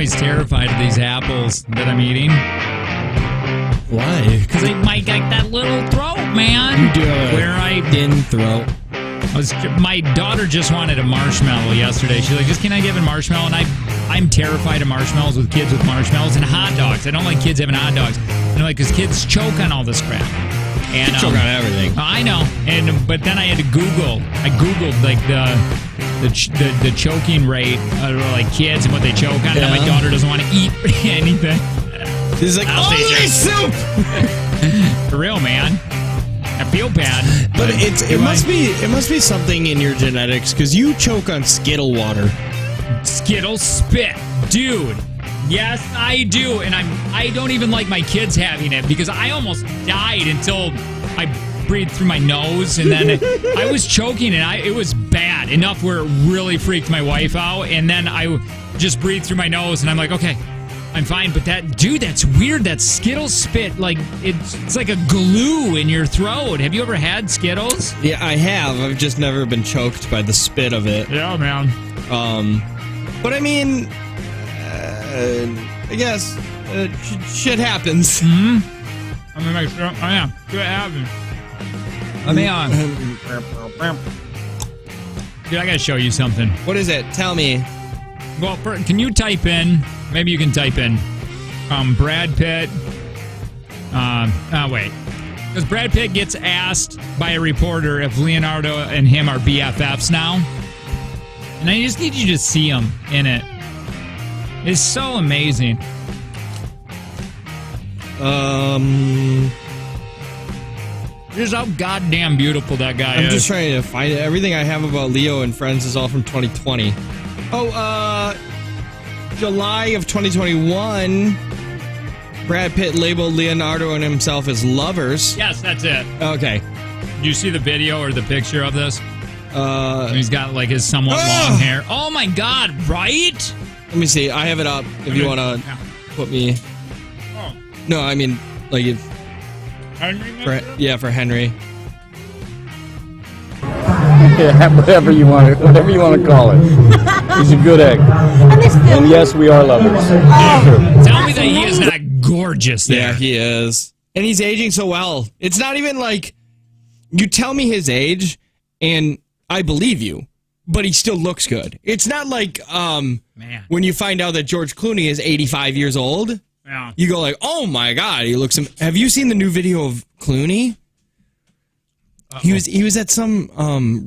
always terrified of these apples that I'm eating. Why? Because they might get that little throat, man. You do have Where I thin throat. my daughter just wanted a marshmallow yesterday. She's like, just can I give a marshmallow? And I'm terrified of marshmallows with kids with marshmallows and hot dogs. I don't like kids having hot dogs. And like, because kids choke on all this crap. And Choke on everything. I know. But then I had to Google. I Googled like the choking rate of like kids and what they choke on. And my daughter doesn't want to eat anything. She's like, only soup. For real, man. I feel bad, but it must be something in your genetics because you choke on Skittle water. Skittle spit, dude. Yes, I do, and I don't even like my kids having it because I almost died until I breathed through my nose, and then I was choking, and it was bad enough where it really freaked my wife out, and then I just breathed through my nose, and I'm like, okay. I'm fine, but that's weird. That Skittles spit, like it's like a glue in your throat. Have you ever had Skittles? Yeah, I have. I've just never been choked by the spit of it. Yeah, man. But I mean, I guess shit happens. Mm-hmm. I'm gonna make sure. Oh yeah, shit happens. Let me on. Dude, I gotta show you something. What is it? Tell me. Well, can you type in? Maybe you can type in Brad Pitt. Wait. Because Brad Pitt gets asked by a reporter if Leonardo and him are BFFs now. And I just need you to see him in it. It's so amazing. Just how goddamn beautiful that guy is. I'm just trying to find it. Everything I have about Leo and Friends is all from 2020. July of 2021, Brad Pitt labeled Leonardo and himself as lovers. Yes, that's it. Okay. Do you see the video or the picture of this? He's got like his somewhat long hair. Oh my God, right? Let me see. I have it up if you want to put me. Oh. No, I mean, like if. Henry? For Henry. Yeah, whatever you want to call it. He's a good egg. And yes, we are lovers. Tell me that he is not gorgeous there. Yeah, he is. And he's aging so well. It's not even like you tell me his age and I believe you, but he still looks good. It's not like when you find out that George Clooney is 85 years old. Yeah. You go like, "Oh my God, he looks." Have you seen the new video of Clooney? Uh-oh. He was at some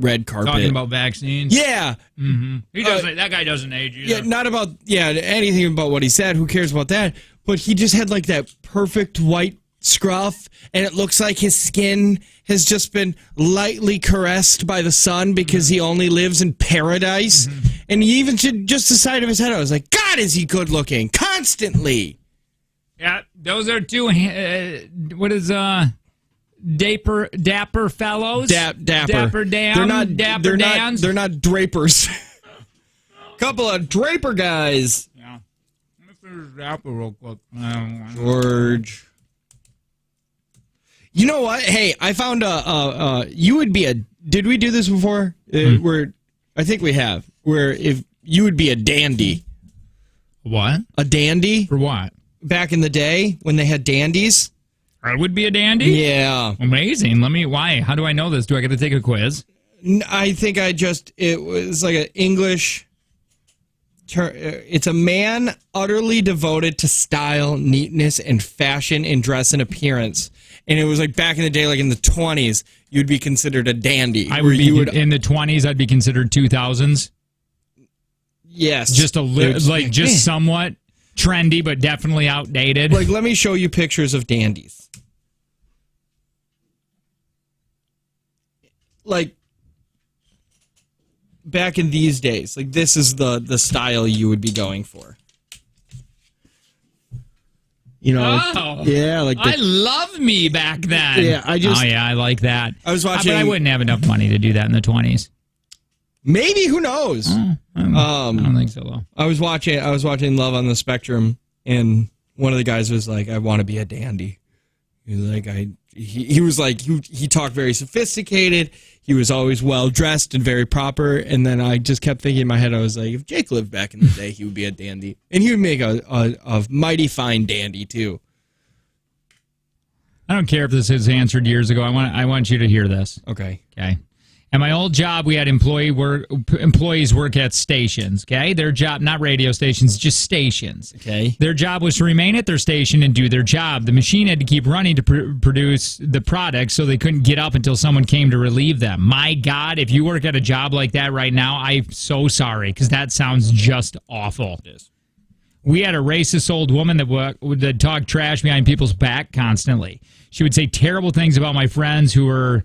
red carpet talking about vaccines. Yeah, he doesn't. That guy doesn't age either. Yeah, not about anything about what he said. Who cares about that? But he just had like that perfect white scruff, and it looks like his skin has just been lightly caressed by the sun because he only lives in paradise. And he even just the side of his head. I was like, God, is he good looking? Constantly. Yeah, those are two. What is Dapper fellows? Dapper Dan. They're not drapers. Couple of draper guys. Yeah. Let me finish Dapper real quick. George. You know what? Hey, I found you would be a. Did we do this before? Where I think we have. Where if you would be a dandy. What? A dandy? For what? Back in the day when they had dandies. I would be a dandy? Yeah. Amazing. Why? How do I know this? Do I get to take a quiz? I think it was like an English term. It's a man utterly devoted to style, neatness, and fashion in dress and appearance. And it was like back in the day, like in the 20s, you'd be considered a dandy. I would be in the 20s. I'd be considered 2000s. Yes. Just just somewhat trendy, but definitely outdated. Like, let me show you pictures of dandies. Like, back in these days, like this is the style you would be going for. You know, yeah, like I love me back then. Yeah, I like that. I was watching, but I wouldn't have enough money to do that in the 20s. Maybe, who knows? I don't think so, though. I was watching Love on the Spectrum, and one of the guys was like, "I want to be a dandy." He was like, he talked very sophisticated. he was always well dressed and very proper. And then I just kept thinking in my head, I was like, if Jake lived back in the day, he would be a dandy, and he would make a mighty fine dandy too. I don't care if this is answered years ago. I want you to hear this. Okay. Okay. At my old job, we had employees work at stations, okay? Their job, not radio stations, just stations. Okay. Their job was to remain at their station and do their job. The machine had to keep running to produce the product, so they couldn't get up until someone came to relieve them. My God, if you work at a job like that right now, I'm so sorry, because that sounds just awful. It is. We had a racist old woman that talked trash behind people's back constantly. She would say terrible things about my friends who were...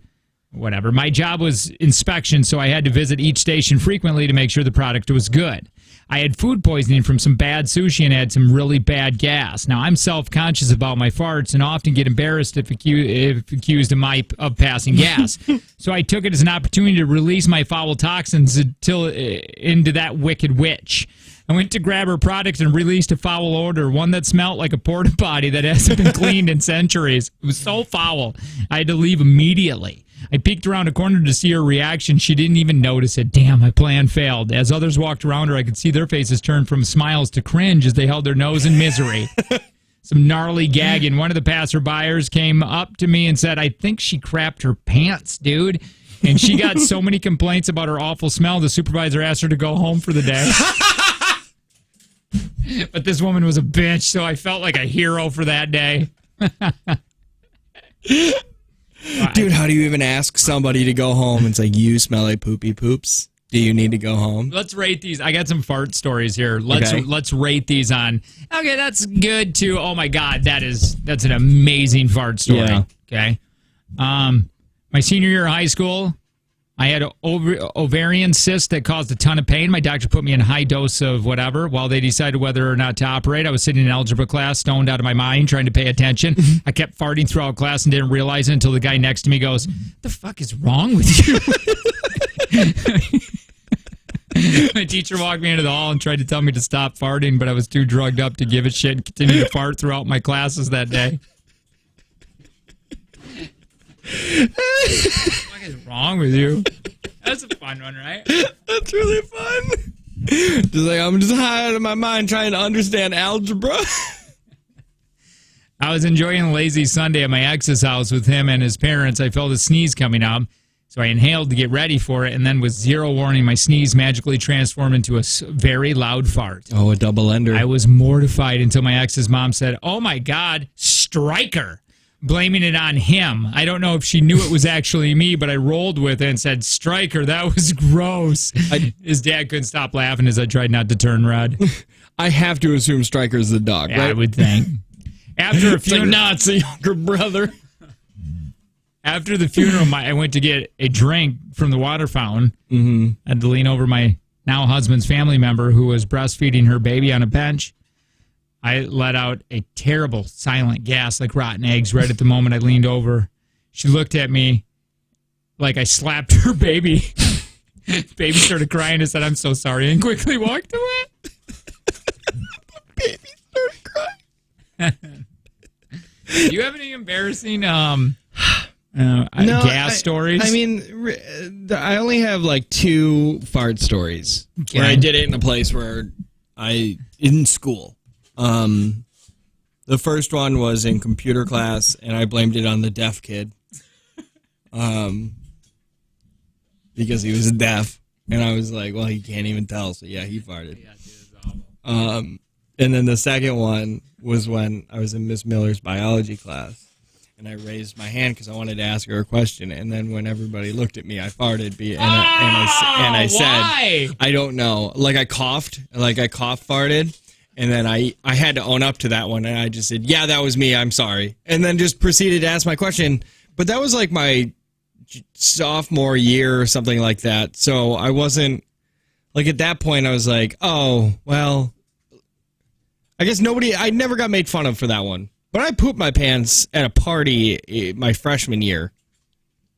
whatever. My job was inspection, so I had to visit each station frequently to make sure the product was good. I had food poisoning from some bad sushi and had some really bad gas. Now, I'm self-conscious about my farts and often get embarrassed if accused of passing gas. So I took it as an opportunity to release my foul toxins into that wicked witch. I went to grab her product and released a foul odor, one that smelled like a porta potty that hasn't been cleaned in centuries. It was so foul, I had to leave immediately. I peeked around a corner to see her reaction. She didn't even notice it. Damn, my plan failed. As others walked around her, I could see their faces turn from smiles to cringe as they held their nose in misery. Some gnarly gagging. One of the passerbyers came up to me and said, I think she crapped her pants, dude. And she got so many complaints about her awful smell, the supervisor asked her to go home for the day. But this woman was a bitch, so I felt like a hero for that day. Dude, how do you even ask somebody to go home? It's like, you smell like poopy poops. Do you need to go home? Let's rate these. I got some fart stories here. Let's rate these on. Okay, that's good too. Oh my God, that's an amazing fart story. Yeah. Okay. My senior year of high school, I had an ovarian cyst that caused a ton of pain. My doctor put me in a high dose of whatever while they decided whether or not to operate. I was sitting in algebra class, stoned out of my mind, trying to pay attention. I kept farting throughout class and didn't realize it until the guy next to me goes, "The fuck is wrong with you?" My teacher walked me into the hall and tried to tell me to stop farting, but I was too drugged up to give a shit and continue to fart throughout my classes that day. What is wrong with you? That's a fun one, right? That's really fun. Just like, I'm just high out of my mind trying to understand algebra. I was enjoying a lazy Sunday at my ex's house with him and his parents. I felt a sneeze coming up, so I inhaled to get ready for it, and then with zero warning, my sneeze magically transformed into a very loud fart. Oh, a double ender. I was mortified until my ex's mom said, "Oh my God, Stryker," blaming it on him. I don't know if she knew it was actually me, but I rolled with it and said, "Stryker, that was gross." His dad couldn't stop laughing as I tried not to turn red. I have to assume Stryker's the dog, Yeah, right? I would think. After a funeral, no, it's a younger brother. After the funeral, I went to get a drink from the water fountain. Mm-hmm. I had to lean over my now husband's family member who was breastfeeding her baby on a bench. I let out a terrible silent gas like rotten eggs right at the moment I leaned over. She looked at me like I slapped her baby. Baby started crying and said, "I'm so sorry," and quickly walked away. Baby started crying. Do you have any embarrassing gas stories? I mean, I only have like 2 fart stories where I did it in a place where in school. The first one was in computer class, and I blamed it on the deaf kid, because he was deaf, and I was like, well, he can't even tell, so yeah, he farted. And then the second one was when I was in Miss Miller's biology class, and I raised my hand because I wanted to ask her a question, and then when everybody looked at me, I farted, and I said, I don't know, like I cough farted. And then I had to own up to that one, and I just said, yeah, that was me, I'm sorry. And then just proceeded to ask my question. But that was like my sophomore year or something like that. So I wasn't, like at that point, I was like, oh, well, I guess I never got made fun of for that one. But I pooped my pants at a party my freshman year,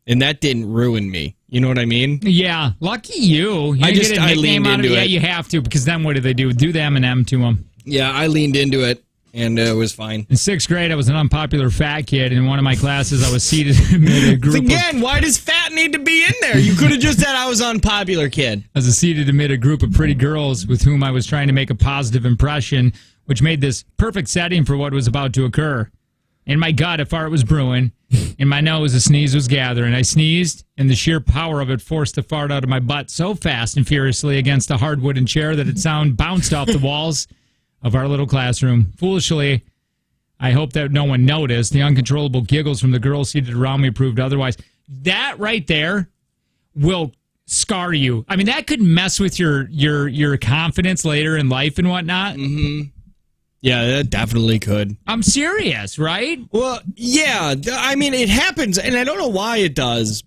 and that didn't ruin me. You know what I mean? Yeah, lucky you. I leaned into it. Yeah, you have to, because then what do they do? Do the M&M to them. Yeah, I leaned into it. and it was fine. In 6th grade, I was an unpopular fat kid. In one of my classes, I was seated amid a group Again, why does fat need to be in there? You could have just said I was unpopular kid. I was seated amid a group of pretty girls with whom I was trying to make a positive impression, which made this perfect setting for what was about to occur. In my gut, a fart was brewing. In my nose, a sneeze was gathering. I sneezed, and the sheer power of it forced the fart out of my butt so fast and furiously against a hard wooden chair that its sound bounced off the walls of our little classroom. Foolishly, I hope that no one noticed. The uncontrollable giggles from the girls seated around me proved otherwise. That right there will scar you. I mean, that could mess with your confidence later in life and whatnot. Mm-hmm. Yeah, that definitely could. I'm serious, right? Well, yeah. I mean, it happens, and I don't know why it does.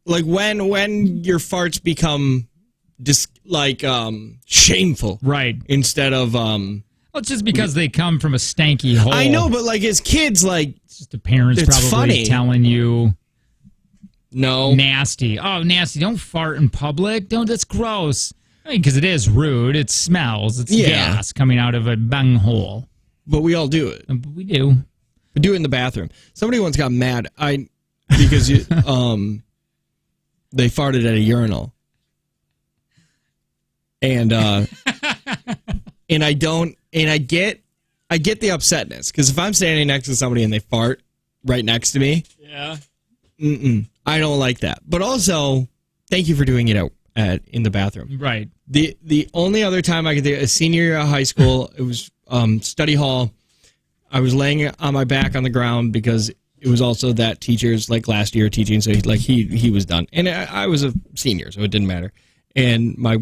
Like when your farts become shameful, right? Instead of Well, it's just because they come from a stanky hole. I know, but like as kids, like it's just the parents it's probably funny. telling you, no, nasty. Oh, nasty! Don't fart in public. Don't. That's gross. I mean, because it is rude. It smells. It's gas coming out of a bung hole. But we all do it. We do. We do it in the bathroom. Somebody once got mad. Because they farted at a urinal, and I get the upsetness because if I'm standing next to somebody and they fart right next to me, yeah, I don't like that. But also, thank you for doing it out in the bathroom. Right. The only other time I could think, a senior year of high school, it was study hall. I was laying on my back on the ground because it was also that teacher's like last year teaching, so he was done, and I was a senior, so it didn't matter. And my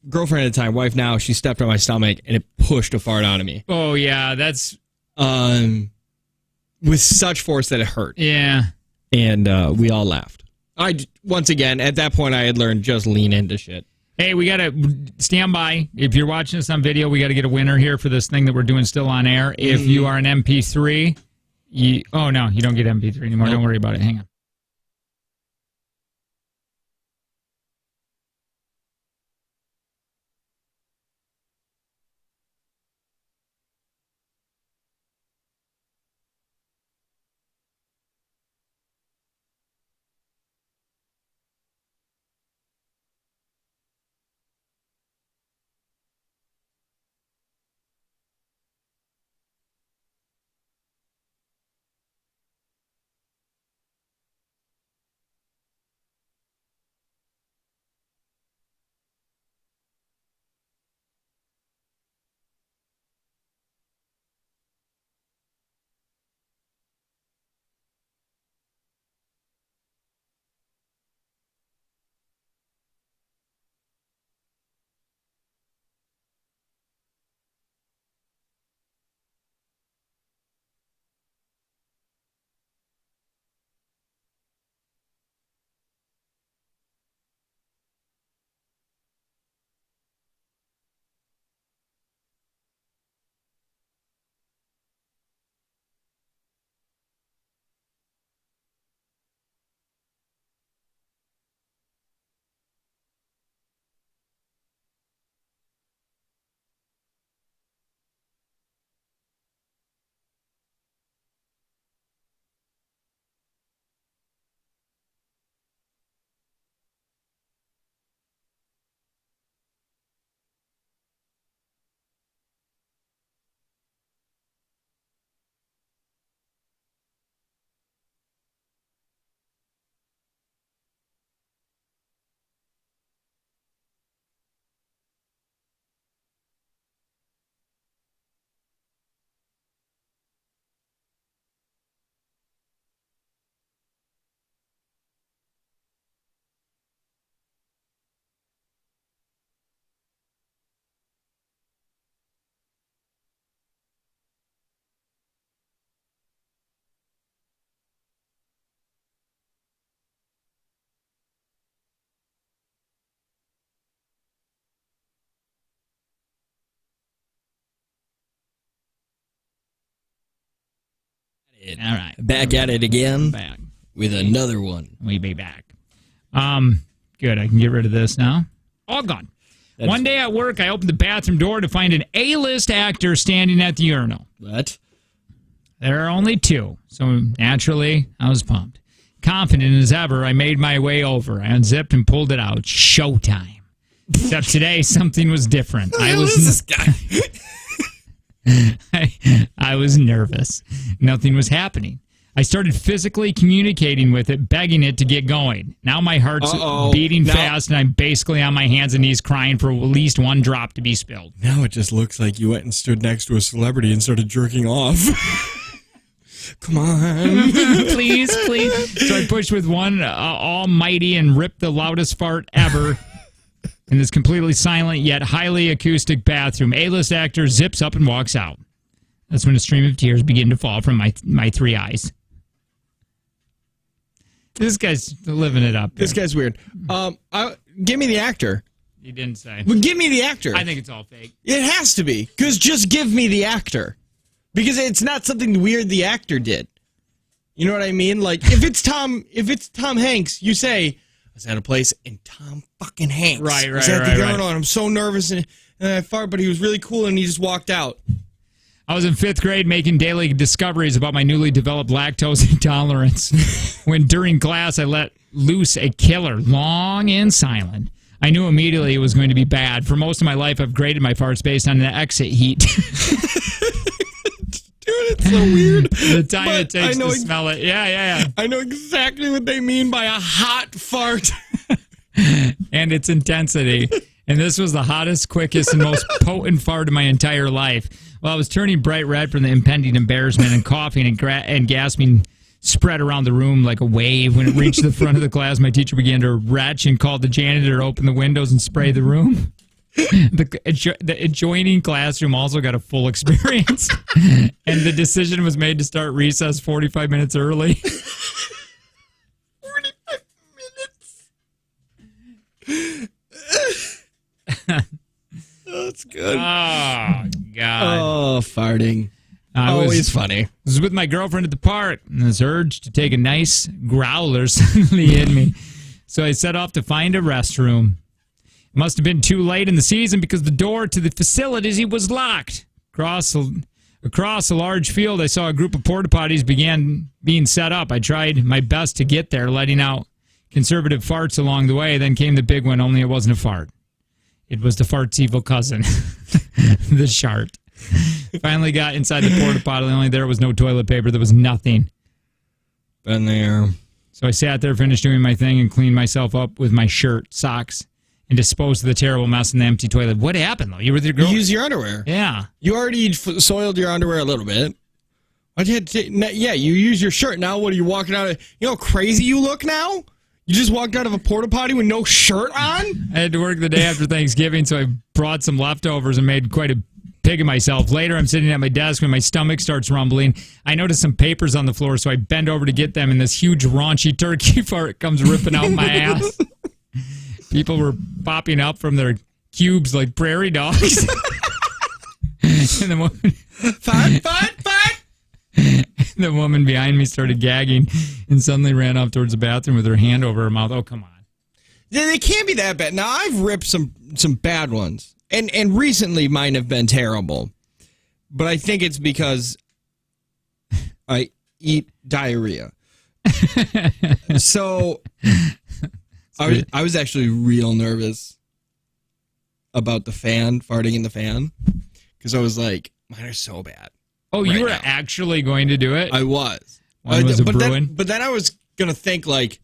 girlfriend at the time, wife now, she stepped on my stomach and it pushed a fart out of me. Oh yeah, that's with such force that it hurt. Yeah. And we all laughed. Once again, at that point, I had learned just lean into shit. Hey, we got to stand by. If you're watching this on video, we got to get a winner here for this thing that we're doing still on air. If you are an MP3, oh, no, you don't get MP3 anymore. Nope. Don't worry about it. Hang on. All right. Back at it again. Back. With another one. We be back. Good. I can get rid of this now. All gone. One day at work, I opened the bathroom door to find an A-list actor standing at the urinal. What? There are only two, so naturally, I was pumped. Confident as ever, I made my way over. I unzipped and pulled it out. Showtime. Except today, something was different. Who is this guy? I was nervous. Nothing was happening. I started physically communicating with it, begging it to get going. Now my heart's beating fast, and I'm basically on my hands and knees crying for at least one drop to be spilled. Now it just looks like you went and stood next to a celebrity and started jerking off. Come on. Please. So I pushed with one almighty and ripped the loudest fart ever in this completely silent yet highly acoustic bathroom. A-list actor zips up and walks out. That's when a stream of tears begin to fall from my three eyes. This guy's living it up. This guy's weird. Give me the actor. He didn't say. Well, give me the actor. I think it's all fake. It has to be. Because just give me the actor. Because it's not something weird the actor did. You know what I mean? Like, if it's Tom Hanks, you say, I was at a place and Tom fucking Hanks was at the urinal and I'm so nervous and I farted, but he was really cool and he just walked out. I was in 5th grade making daily discoveries about my newly developed lactose intolerance when during class I let loose a killer, long and silent. I knew immediately it was going to be bad. For most of my life, I've graded my farts based on the exit heat. Dude, it's so weird. The time it takes to smell it. Yeah. I know exactly what they mean by a hot fart. And its intensity. And this was the hottest, quickest, and most potent fart of my entire life. Well, I was turning bright red from the impending embarrassment, and coughing and gasping spread around the room like a wave. When it reached the front of the class, my teacher began to retch and called the janitor to open the windows and spray the room. The adjoining classroom also got a full experience, and the decision was made to start recess 45 minutes early. 45 minutes. That's good. Oh, God. Oh, farting. Always funny. I was with my girlfriend at the park, and this urge to take a nice growler suddenly hit me. So I set off to find a restroom. It must have been too late in the season because the door to the facility was locked. Across a large field, I saw a group of porta potties began being set up. I tried my best to get there, letting out conservative farts along the way. Then came the big one, only it wasn't a fart. It was the fart's evil cousin, the shart. Finally got inside the porta potty. Only there was no toilet paper. There was nothing. Been there. So I sat there, finished doing my thing, and cleaned myself up with my shirt, socks, and disposed of the terrible mess in the empty toilet. What happened, though? You were with your girl? You used your underwear. Yeah. You already soiled your underwear a little bit. Yeah, you use your shirt. Now what are you walking out of? You know how crazy you look now? You just walked out of a porta potty with no shirt on? I had to work the day after Thanksgiving, so I brought some leftovers and made quite a pig of myself. Later, I'm sitting at my desk when my stomach starts rumbling. I notice some papers on the floor, so I bend over to get them, and this huge raunchy turkey fart comes ripping out my ass. People were popping up from their cubes like prairie dogs. And the woman, the woman behind me started gagging and suddenly ran off towards the bathroom with her hand over her mouth. Oh, come on. They can't be that bad. Now, I've ripped some bad ones, and recently mine have been terrible. But I think it's because I eat diarrhea. So I was actually real nervous about the fan, farting in the fan, because I was like, mine are so bad. Oh, right you were now. actually going to do it? I was. One was a Bruin? But then I was going to think, like,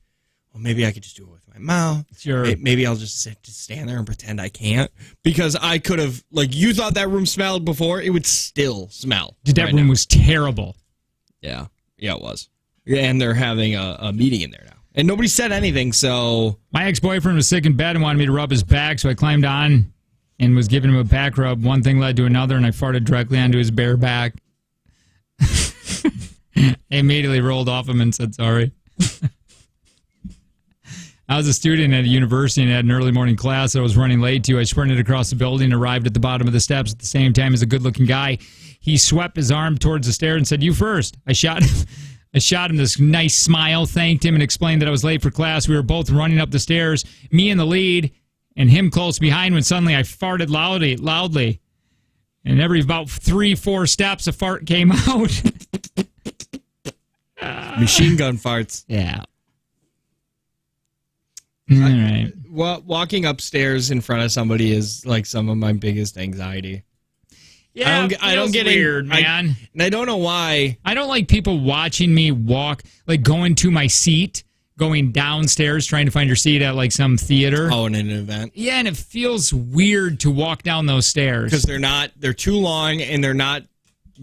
well, maybe I could just do it with my mouth. Sure. Maybe I'll just stand there and pretend I can't. Because I could have, like, you thought that room smelled before, it would still smell. Dude, that room was terrible. Yeah. Yeah, it was. And they're having a meeting in there now. And nobody said anything, so... My ex-boyfriend was sick in bed and wanted me to rub his back, so I climbed on and was giving him a back rub. One thing led to another, and I farted directly onto his bare back. I immediately rolled off him and said sorry. I was a student at a university and had an early morning class that I was running late to. I sprinted across the building and arrived at the bottom of the steps at the same time as a good-looking guy. He swept his arm towards the stairs and said, "You first." I shot him this nice smile, thanked him, and explained that I was late for class. We were both running up the stairs, me in the lead, and him close behind when suddenly I farted loudly. And every about 3-4 steps, a fart came out. Machine gun farts. Yeah. All right. Walking upstairs in front of somebody is like some of my biggest anxiety. Yeah, I don't get weird, man. And I don't know why. I don't like people watching me walk, like going to my seat, going downstairs, trying to find your seat at like some theater. Oh, in an event. Yeah, and it feels weird to walk down those stairs. Because they're too long and they're not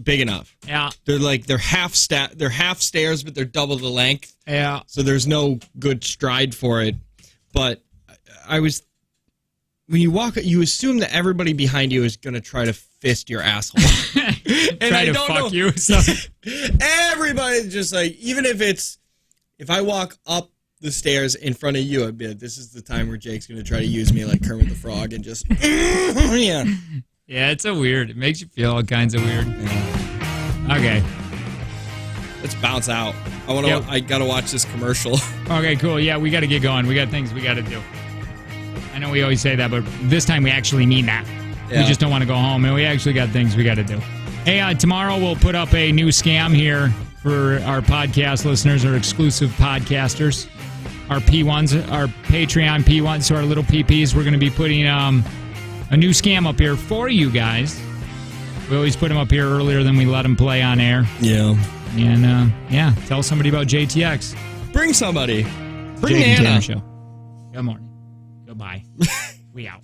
big enough. Yeah. They're half stairs, but they're double the length. Yeah. So there's no good stride for it. But when you walk, you assume that everybody behind you is going to try to fist your asshole. And Try to fuck you. So. Everybody's just like, even if I walk up the stairs in front of you, I'd be like, this is the time where Jake's going to try to use me like Kermit the Frog and just, yeah. Yeah, it's it makes you feel all kinds of weird. Yeah. Okay. Let's bounce out. Yep. I got to watch this commercial. Okay, cool. Yeah, we got to get going. We got things we got to do. I know we always say that, but this time we actually mean that. Yeah. We just don't want to go home, and we actually got things we got to do. Hey, tomorrow we'll put up a new scam here for our podcast listeners, our exclusive podcasters, our P1s, our Patreon P1s, so our little PPs. We're going to be putting a new scam up here for you guys. We always put them up here earlier than we let them play on air. Yeah. And, tell somebody about JTX. Bring somebody. Bring Jake and Nana. Tanner Show. Good morning. Goodbye. We out.